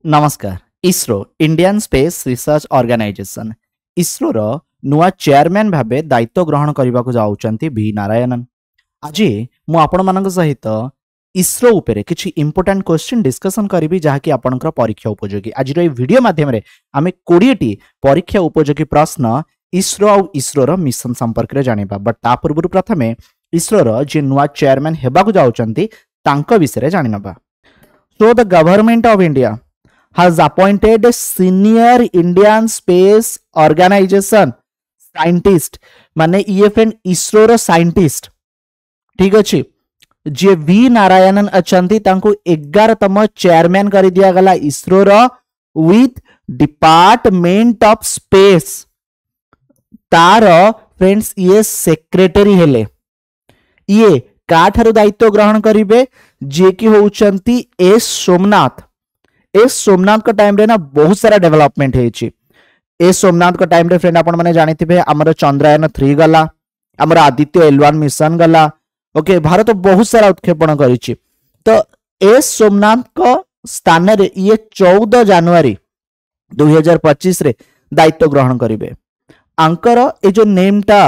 नमस्कार। ISRO Indian space research organisation ISRO रो नुआ चेयरमैन भाबे दायित्व ग्रहण करने को जाउचंती वी नारायणन। आज मु आपण मानक सहित इसरो उपरे किछि इंपोर्टेंट क्वेश्चन डिस्कशन करी जहाँकि आपणकर परीक्षा उपयोगी। आज वीडियो माध्यम रे आमे 20 टी परीक्षा उपयोगी प्रश्न इसरो और इसरो मिशन संपर्क में जानिबा। बट ता पूर्व प्रथमे इसरो जे नुआ चेयरमैन हेबा को जाउचंती तांको विषय जानिनबा। So the government of India has appointed a senior Indian space organization scientist माने EFN इसरो रो साइंटिस्ट ठीक अछि जे वी नारायणन अछंती तांको 11तम चेयरमैन करि दिया गला इसरो रो विथ डिपार्टमेंट ऑफ स्पेस। तार फ्रेंड्स ये सेक्रेटरी हेले ये काठारु दायित्व ग्रहण करिवे जे कि होउचंती एस सोमनाथ। एस सोमनाथ का टाइम रे ना बहुत सारा डेवलपमेंट है। एस सोमनाथ का टाइम रे फ्रेंड आपण माने जानिथिबे हमर चंद्रयान 3 गला, हमर आदित्य L1 मिशन गला। ओके भारत बहुत सारा उत्क्षेपण करिछि। तो एस सोमनाथ को स्थान रे ये 14 जनवरी 2025 रे दायित्व ग्रहण करिवे। आंकर ए जो नेम टा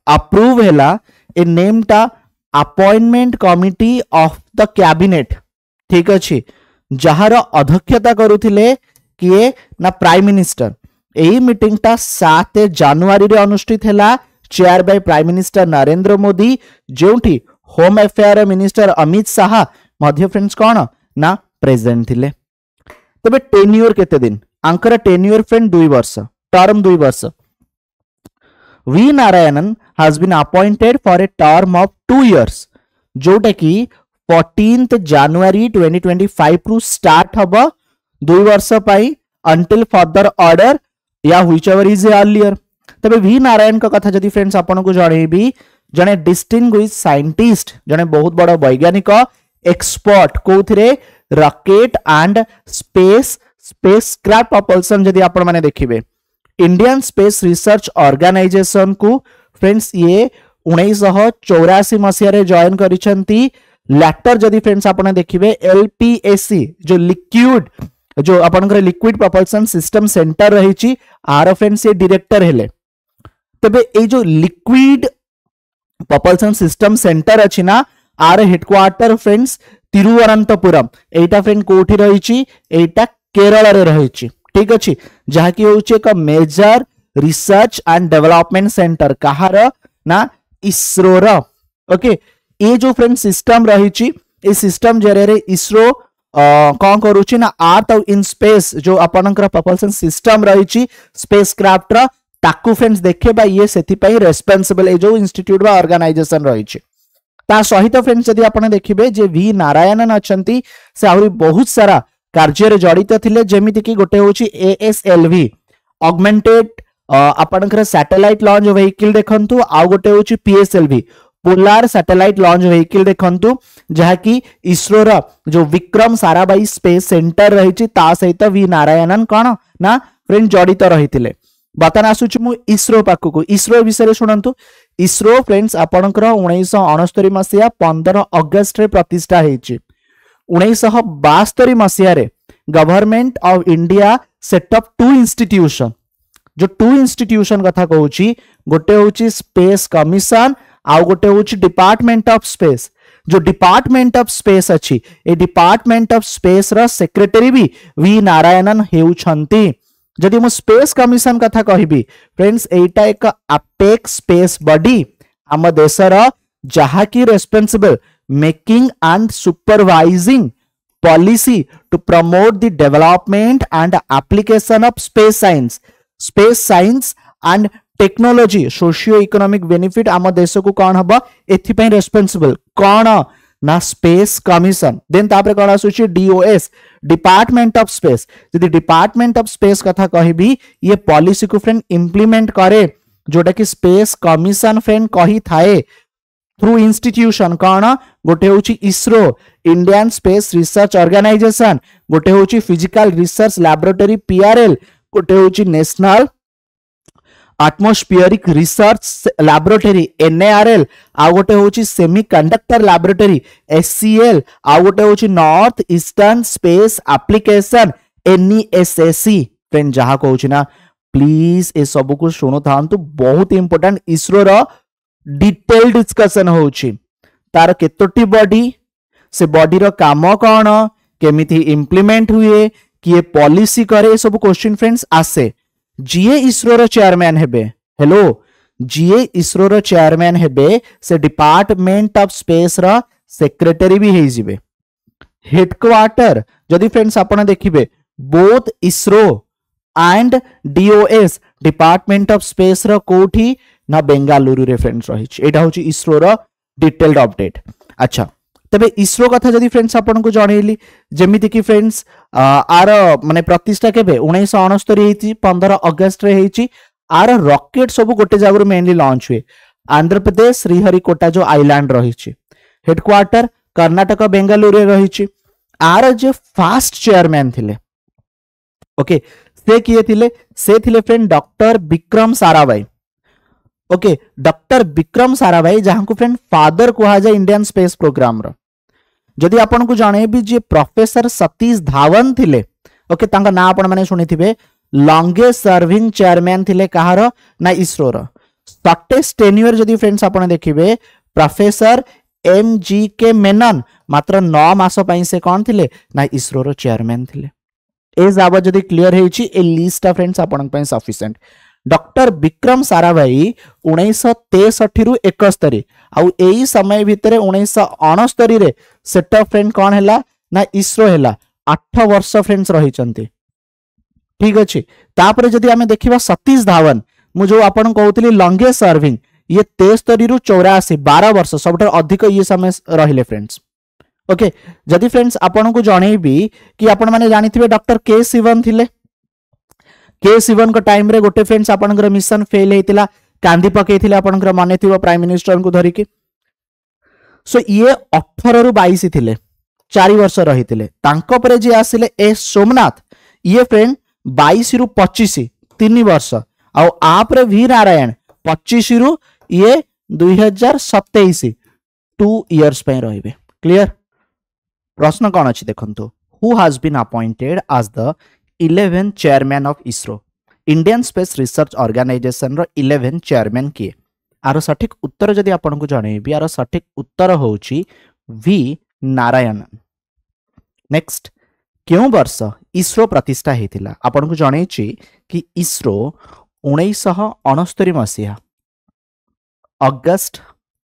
अप्रूव हैला ए नेम टा appointment committee of the cabinet ठीक अछि जहार अध्यक्षता करुथिले किए ना प्राइम मिनिस्टर। एही मीटिंग टा 7 जनवरी रे अनुष्ठित हैला chair by prime minister Narendra Modi जोठी home affair minister Amit Shah मध्य फ्रेंड्स कोन ना प्रेजेंट थिले। तबे टेन्योर केते दिन आंकर टेन्योर फ्रेंड 2 वर्ष टर्म 2 वर्ष। V Narayanan has been appointed for a term of 2 years जोटा की 14th January 2025 रु स्टार्ट हब 2 वर्ष पाई अंटिल फर्दर ऑर्डर या व्हिचएवर इज अर्लियर। तबे वी नारायण का कथा जदि फ्रेंड्स आपन को जणेबी जने डिस्टिंग्विश साइंटिस्ट जने बहुत बड़ वैज्ञानिक एक्सपर्ट कोथरे रॉकेट एंड स्पेसक्राफ्ट propulsion जदि आपन माने देखिबे इंडियन स्पेस रिसर्च ऑर्गेनाइजेशन को फ्रेंड्स ये 1984 मसिया रे जॉइन करिसंती। लैटर जदि फ्रेंड्स आपने देखिबे LPSC जो लिक्विड जो आपनकर लिक्विड प्रोपल्शन सिस्टम सेंटर रहिछि आर फ्रेंड्स ये डायरेक्टर हेले। तबे ए जो लिक्विड प्रोपल्शन सिस्टम सेंटर अछि ना are headquarter friends Thiruvananthapuram Etah friend कोठी रहिछि एटा केरल रे रहिछि ठीक अछि जहा कि होछि एक major research and development centre कहार ना इसरो रो। ओके ये जो फ्रेंड सिस्टम रही सिस्टम जरिए इसरो कौन करुच्ची ना अर्थ और इन स्पेस जो आपनकर प्रोपल्शन सिस्टम रही स्पेसक्राफ्ट रा ताकू फ्रेंड्स देखे बा ये सेति पई रेस्पोंसिबल ए जो इंस्टीट्यूट बा ऑर्गेनाइजेशन रही ता सहित फ्रेंड्स जदि आपने देखिबे जे वी नारायणन अछंती से आहुरी बहुत सारा कार्य रे जड़ित थिले जेमिति कि गोटे होची ASLV ऑगमेंटेड आपनकर सैटेलाइट लॉन्च व्हीकल देखंतु आ गोटे होची PSLV polar satellite launch vehicle देखंतु जहा कि इसरो रा जो विक्रम साराभाई स्पेस सेंटर रही ता सहित वी नारायणन कौन ना फ्रेंड जड़ित रही। बर्तमान आसुची मु इसरो पाखकु इसरो विषय शुणु। इसरो फ्रेंड्स आपणकर 1969 मसीहा 15 अगस्त रे प्रतिष्ठा हेछि। 1972 मसीहा रे government of India setup 2 institution जो 2 इंस्टीट्यूशन कथा कहूची गोटे होची स्पेस कमिशन आउ गोटे होची डिपार्टमेंट ऑफ स्पेस। जो डिपार्टमेंट ऑफ स्पेस अछि ए डिपार्टमेंट ऑफ स्पेस रा सेक्रेटरी भी वी नारायणन हेउछंती। जदि मु स्पेस कमिशन कथा कहिबी फ्रेंड्स एटा एक अपेक्स स्पेस बॉडी हम देशर जहा की responsible making and supervising policy to promote the development and application of space science and technology socio economic benefit आम देश को कौन हम एथि रेस्पोंसिबल कौन ना स्पेस कमिशन। देन तापरे कौन आसुची DOS डिपार्टमेंट ऑफ स्पेस। यदि डिपार्टमेंट ऑफ स्पेस कथा कहिबी ये पॉलिसी को फ्रेंड इंप्लीमेंट करे जोटा कि स्पेस कमिशन फ्रेंड कही थाए थ्रू इंस्टीट्यूशन कौन गोटे होची ISRO Indian space research organisation गोटे होची फिजिकल रिसर्च लैबोरेटरी PRL गोटे होची national atmospheric research laboratory NARL आ गोटे होची सेमीकंडक्टर लैबोरेटरी SCL आ गोटे होची north eastern space application NESSC friend जहाँ कहूँ ना प्लीज ए सब को शुणु था बहुत इंपोर्टेंट इसरो रो डिटेल डिस्कशन होची तार केतोटी बॉडी से बॉडी रो काम कौन केमिति इम्प्लीमेंट हुए किए पॉलिसी करे सब क्वेश्चन फ्रेंड्स आसे जीए इसरो रो चेयरमैन हेबे हेलो जीए इसरो रो चेयरमैन हेबे से डिपार्टमेंट ऑफ स्पेस रो सेक्रेटरी भी हे जिवे हेडक्वार्टर जदि फ्रेंड्स आपण देखिबे both ISRO and DOS department of space रो कोठी ना बेंगालुरु रे फ्रेंड्स रही एटा होची इसरो रो डिटेल्ड अपडेट अच्छा तबे इसरो कथा जदि फ्रेंड्स आपन को जणैली जेमिति कि फ्रेंड्स आर माने प्रतिष्ठा केबे 1969 हेची 15 अगस्त रे हेची आर रॉकेट सब गोटे जागर मेनली लॉन्च हुए आंध्र प्रदेश श्रीहरिकोटा जो आइलैंड रही हेडक्वार्टर कर्नाटक बेंगालुरु रे रही आर जे फास्ट चेयरमैन थिले ओके से किए थिले से थिले friend doctor Vikram Sarabhai okay doctor Vikram Sarabhai जहां को फ्रेंड फादर कहा जाए इंडियन स्पेस प्रोग्राम रो जदि आपन को जाने भी जे प्रोफेसर सतीश धावन थिले ओके तांका ना आपण माने सुनी थिबे लॉन्गेस्ट सर्विंग चेयरमैन थिले कहार ना इसरो रो शॉर्टेस्ट टेन्योर जदि फ्रेंड्स आपण देखिबे प्रोफेसर MGK मेनन मात्र 9 मास पई से कोन थिले ना इसरो रो चेयरमैन थिले ए जाबा जदि क्लियर हेची ए लिस्ट ऑफ फ्रेंड्स आपण पई सफिशिएंट डॉक्टर विक्रम साराभाई 1963 रु 71 आउ एई समय भितरे 1969 रे सेट ऑफ फ्रेंड कोन हैला ना इसरो हैला 8 वर्ष फ्रेंड्स रही चंती ठीक अछि तापर जदि हमें देखिबा सतीश धावन मु जो आपण कहउतली लॉन्गेस्ट सर्विंग ये 73 रु 84 12 वर्ष सबटर अधिक ये समय रहिले फ्रेंड्स ओके जदि फ्रेंड्स आपण को जणैबी कि आपण माने जानिथिबे डॉक्टर के शिवन थिले के शिवन को टाइम रे गोटे फ्रेंड्स आपनकर मिशन फेल हेतिला कांदी पकेइथिले आपनकर माने थिबो प्राइम मिनिस्टर को धरि के सो ये 18 रु 22 थिले 4 वर्ष रहिथिले तांको परे जे आसिले ए सोमनाथ ये फ्रेंड 22 रु 25 3 वर्ष आ आप रे वी नारायण 25 रु ये 2027 2 इयर्स पे रहिबे क्लियर प्रश्न कौन अच्छी देखंतु who has been appointed as the 11th chairman of ISRO Indian space research organisation रो 11th चेयरमैन किए आरो सठिक उत्तर जदि आपन को जणैबी आरो सठिक उत्तर होउची वी नारायणन नेक्स्ट क्यों वर्ष इसरो प्रतिष्ठा हेतिला आपन को जणैची कि इसरो 1969 मसिहा अगस्त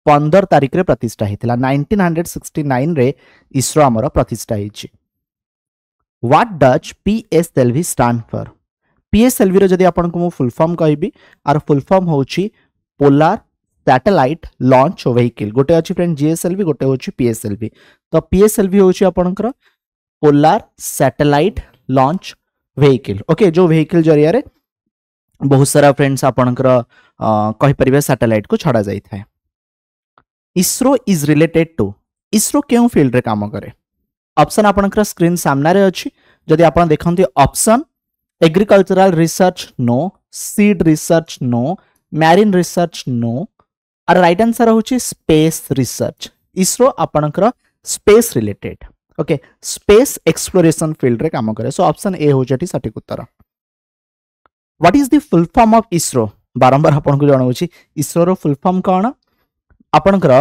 15 तारिख रे प्रतिष्ठा हेतिला 1969 रे इसरो हमर प्रतिष्ठा हेची what does PSLV stand for PSLV रो जदि आपन को मु फुल फॉर्म कहबी आर फुल फॉर्म होची पोलर सैटेलाइट लॉन्च व्हीकल गोटे अछि फ्रेंड GSLV गोटे होची PSLV तो PSLV होची आपनकर polar satellite launch vehicle okay जो व्हीकल जरिया रे बहुत सारा फ्रेंड्स आपनकर कहि परिबे सैटेलाइट को छड़ा जाई थाए ISRO is related to ISRO केउ फील्ड रे काम करे ऑप्शन आपनकर स्क्रीन सामने रे अछि जदि आपण देखंती option agricultural research no seed research no marine research no और राइट आंसर होची स्पेस रिसर्च इसरो आपनकर space related okay space exploration field रे काम करे सो ऑप्शन ए हो जटी सटीक उत्तर what is the full form of ISRO बारंबार आपन को जणाउची इसरो रो फुल फॉर्म कोन आपनकर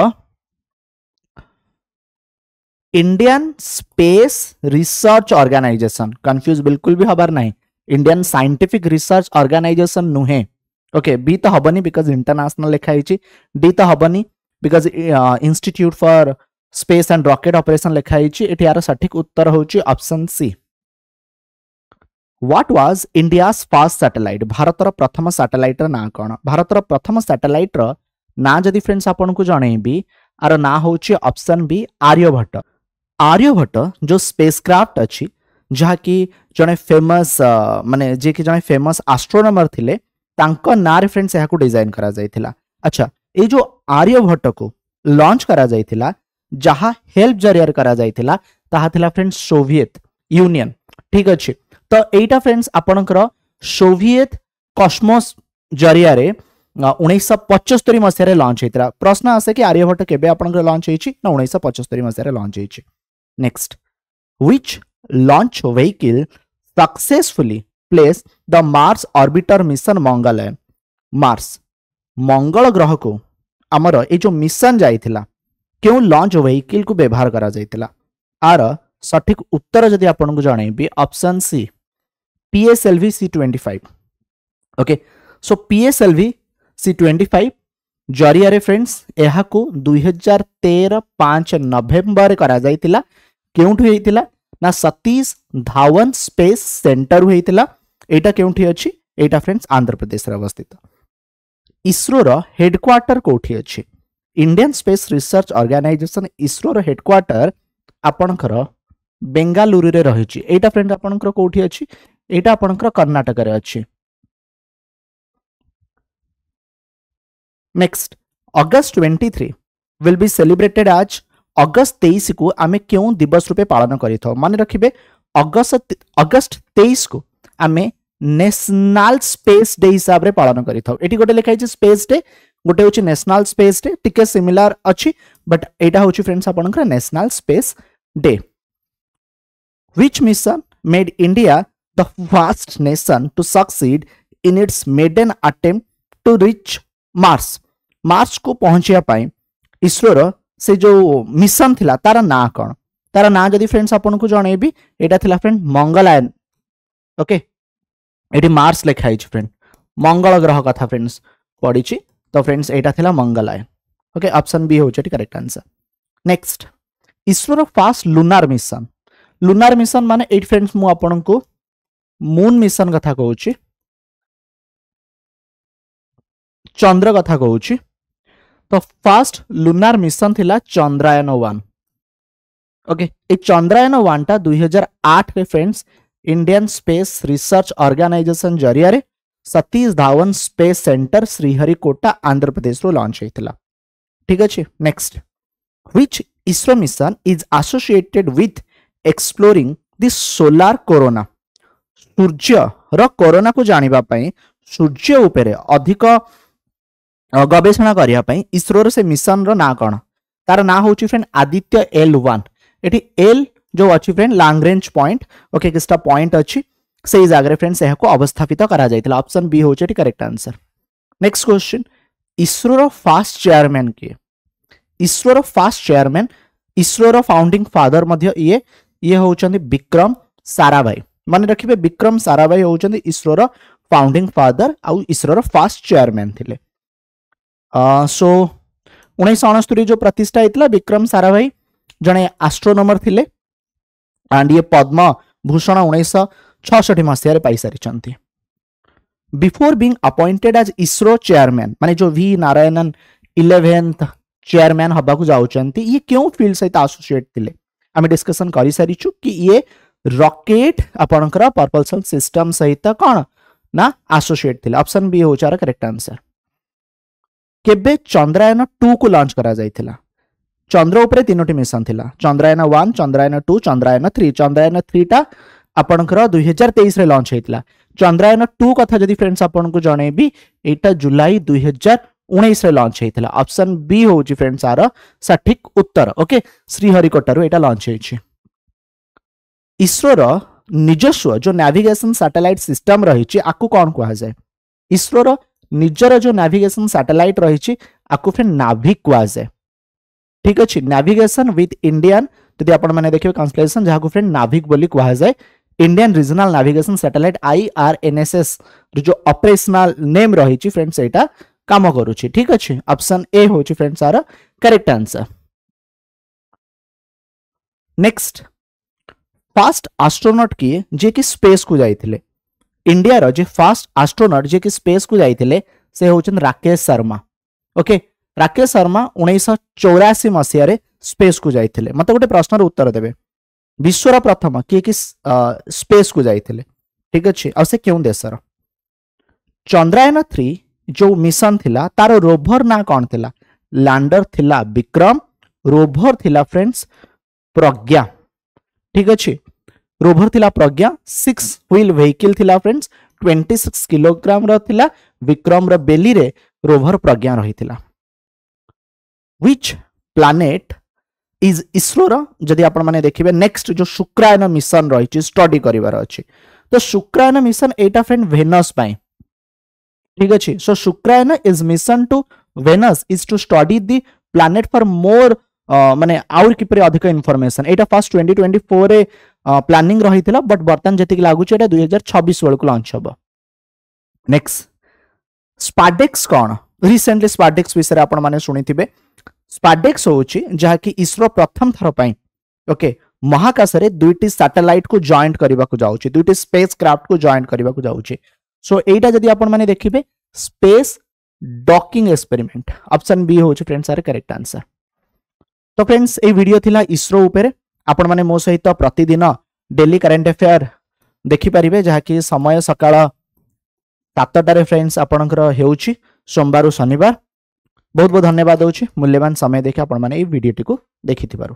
Indian space research organisation confuse बिल्कुल भी हबार नहीं इंडियन साइंटिफिक रिसर्च ऑर्गेनाइजेशन नुहे ओके बी तो हबनी बिकॉज इंटरनेशनल लिखा हिची डी तो हबनी because institute for space and rocket operation लिखा हिची एठी यार सटीक उत्तर होची option C what was India's first satellite भारतर प्रथम सैटेलाइट रो ना कोन भारतर प्रथम सैटेलाइट रो ना जदि फ्रेंड्स आपन को जणैबी आर ना होची ऑप्शन बी आर्यभट्ट आर्यभट्ट जो स्पेसक्राफ्ट अछि जहा कि जने फेमस माने जे कि जने फेमस एस्ट्रोनॉमर थिले तांको ना रे फ्रेंड्स एहा को डिजाइन करा जायथिला अच्छा ए जो आर्यभट्ट को लॉन्च करा जायथिला जहा हेल्प जरिया करा जायथिला ताहा थिला फ्रेंड्स सोवियत यूनियन ठीक अछि तो एटा फ्रेंड्स आपनकर सोवियत कॉस्मोस जरिया रे 1975 मसिया लॉन्च होता प्रश्न आसे कि आर्यभट्ट केबे आपनकर लॉन्च होईची ना 1975 मसिया लॉन्च होईची next which launch vehicle successfully place the Mars orbiter mission Mangalyaan. Mars मंगल ग्रह को आमर ये जो मिशन जाइथिला क्यों लॉन्च व्हीकल को व्यवहार करा जाइथिला आर सठिक उत्तर जदि आपन को जणैबी option C PSLV C25। Okay so PSLV C25 जरिया रे फ्रेंड्स यह को 2013 नवेम्बर करा जाइतिला केउठु हेतिला ना सतीश धावन स्पेस सेंटर हेतिला। एटा केउठी अछि एटा फ्रेंड्स आंध्र प्रदेश रे अवस्थित। इसरो रो हेडक्वार्टर कोठी अछि Indian space research organisation. ISRO रो हेडक्वार्टर आपणकर बेंगालुरु रे रहिछि। एटा फ्रेंड आपणकर कोठी अछि एटा आपणकर कर्नाटक रे अछि। Next August 23 will be celebrated आज। अगस्त 23 को आमे क्यों दिवस रूपे पालन करिथो माने रखिबे अगस्त 23 को आमे नेशनल स्पेस डे हिसाब रे पालन करिथो। एटी गोटे लिखाइ छै स्पेस डे गोटे होछि नेशनल स्पेस डे टिके सिमिलर अछि बट एटा होछि फ्रेंड्स आपनकर national space day. Which mission made India the first nation to succeed in its maiden attempt to reach Mars. Mars को पहुंचिया पाई इसरो रो से जो मिशन थिला तारा ना कोन तारा ना जदि फ्रेंड्स आपन को जणेबी एटा थिला friend Mangalyaan. Okay eighty Mars लिखाइ छै फ्रेंड मंगल ग्रह कथा फ्रेंड्स पढी छी तो फ्रेंड्स एटा थिला मंगलयान। ओके ऑप्शन बी हो छै करेक्ट आंसर। नेक्स्ट इसरो रो first lunar mission. Lunar mission माने एट फ्रेंड्स मु आपन को मून मिशन कथा कहू छी चंद्र कथा कहू छी तो फर्स्ट लुनार मिशन थिला चंद्रायन 1। ओके ए चंद्रायन 1 टा 2008 रे friends Indian space research organisation जरिया रे सतीश धावन स्पेस सेंटर श्रीहरिकोटा आंध्र प्रदेश रो लॉन्च हेतिला। ठीक अछि। Next which ISRO mission is associated with exploring the solar corona. सूर्य रो कोरोना को जानिबा पई सूर्य उपरे अधिक गवेषणा करिया पई इसरो रो से मिशन रो ना कोन तार ना होची फ्रेंड आदित्य L1। एठी L जो अछि friend long range point. Okay किस्ता पॉइंट अछि से जगह फ्रेंड्स यह को अवस्थापित करा जाइतिला। ऑप्शन बी होची correct answer. Next question ISRO रो फर्स्ट चेयरमैन के। इसरो रो फर्स्ट चेयरमैन इसरो रो फाउंडिंग फादर मध्य ये होचंदी विक्रम साराभाई। माने रखिबे विक्रम साराभाई होचंदी इसरो रो फाउंडिंग फादर आउ इसरो रो फर्स्ट चेयरमैन थिले। सो 1969 जो प्रतिष्ठा हेतला विक्रम साराभाई जने एस्ट्रोनॉमर थिले एंड ये पद्म भूषण 1966 मसिया रे पाई सारिचंती। Before being appointed as ISRO chairman माने जो वी नारायणन 11th चेयरमैन हबा को जाउचंती ये क्यों फील्ड सहित एसोसिएट थिले आमे डिस्कशन करि सारिछु कि ये रॉकेट आपनकर propulsion सिस्टम सहित कोन ना एसोसिएट थिले। ऑप्शन बी होचार करेक्ट आंसर। केबे चंद्रायन 2 को लॉन्च करा जाइथिला। चंद्र उपरे तीनोटी मिशन थिला चंद्रायन 1 चंद्रायन 2 चंद्रायन 3। चंद्रायन 3 टा आपनकर 2023 रे लॉन्च हेतिला। चंद्रायन 2 कथा जदि फ्रेंड्स आपन को जणेबी एटा जुलाई 2019 रे लॉन्च हेतिला। ऑप्शन बी होची फ्रेंड्स आर सठिक उत्तर। ओके श्रीहरिकोटा रो एटा लॉन्च हेछि। इसरो रो निजस्व जो नेविगेशन सैटेलाइट सिस्टम रहिछि आकु कोन कहै जाय। इसरो रो निजर जो नेविगेशन सैटेलाइट रहिछि आकु फ्रेंड नाभिक कहै जाय। ठीक अछि। नेविगेशन विथ इंडियन जदि आपण माने देखिबे कॉन्स्टलेशन जहा को फ्रेंड नाभिक बोली कहै जाय। Indian regional navigation satellite IRNSS जो ऑपरेशनल नेम रहिछि फ्रेंड्स एटा काम करूछि। ठीक अछि। ऑप्शन ए होछि फ्रेंड्स आर correct answer. Next first astronaut किए जे कि स्पेस को जाइथिले। इंडिया रो जे फर्स्ट एस्ट्रोनॉट जे कि स्पेस को जाइथिले से होचन राकेश शर्मा। ओके राकेश शर्मा 1984 मसिया रे स्पेस को जाइथिले। मते गोटे प्रश्नर उत्तर देबे विश्वर प्रथम किए कि स्पेस को जाइथिले। ठीक अछि। आ से केउ देशर चंद्रायन 3 जो मिशन थिला तारो रोवर ना कोन थिला। लैंडर थिला विक्रम रोवर थिला फ्रेंड्स प्रज्ञा। ठीक अछि। रोवर थिला प्रज्ञा 6 व्हील व्हीकल थिला फ्रेंड्स 26 किलोग्राम रो थिला। विक्रम रो बेली रे रोवर प्रज्ञा रहिथिला। व्हिच प्लैनेट इज इसरो रो जदि आपण माने देखिबे नेक्स्ट जो शुक्रायन मिशन रहिछि स्टडी करिवार अछि तो शुक्रायन मिशन एटा फ्रेंड वेनस पाई ठीक अच्छे so Shukrayaan is mission to Venus is to study the planet for more माने आउर किपरि अधिक इन्फॉर्मेशन एटा फर्स्ट 2024 रे प्लानिंग रही थिला बट बर्तन जति लागुच एटा 2026 बेल को लॉन्च हबो नेक्स्ट स्पाडेक्स कौन रिसेंटली स्पाडेक्स विषय आपण माने सुनिथिबे स्पाडेक्स होची जहा कि इसरो प्रथम थर पई ओके महाकाश रे दुईटी सैटेलाइट को जॉइंट करबा को जाउची दुईटी स्पेस क्राफ्ट को जॉइंट करबा को जाउची सो एटा जदी आपण माने देखिबे space docking experiment option B होची फ्रेंड्स आर करेक्ट आंसर तो फ्रेंड्स ए वीडियो थिला इसरो ऊपर आपण माने मो सहित प्रतिदिन डेली करंट अफेयर देखि परिबे जहा कि समय सकाळ 7टारे फ्रेंड्स आपणकर हेउची सोमवार शनिवार बहुत बहुत धन्यवाद होची मूल्यवान समय देखि आपण माने ए वीडियो टी को देखिथिबारु।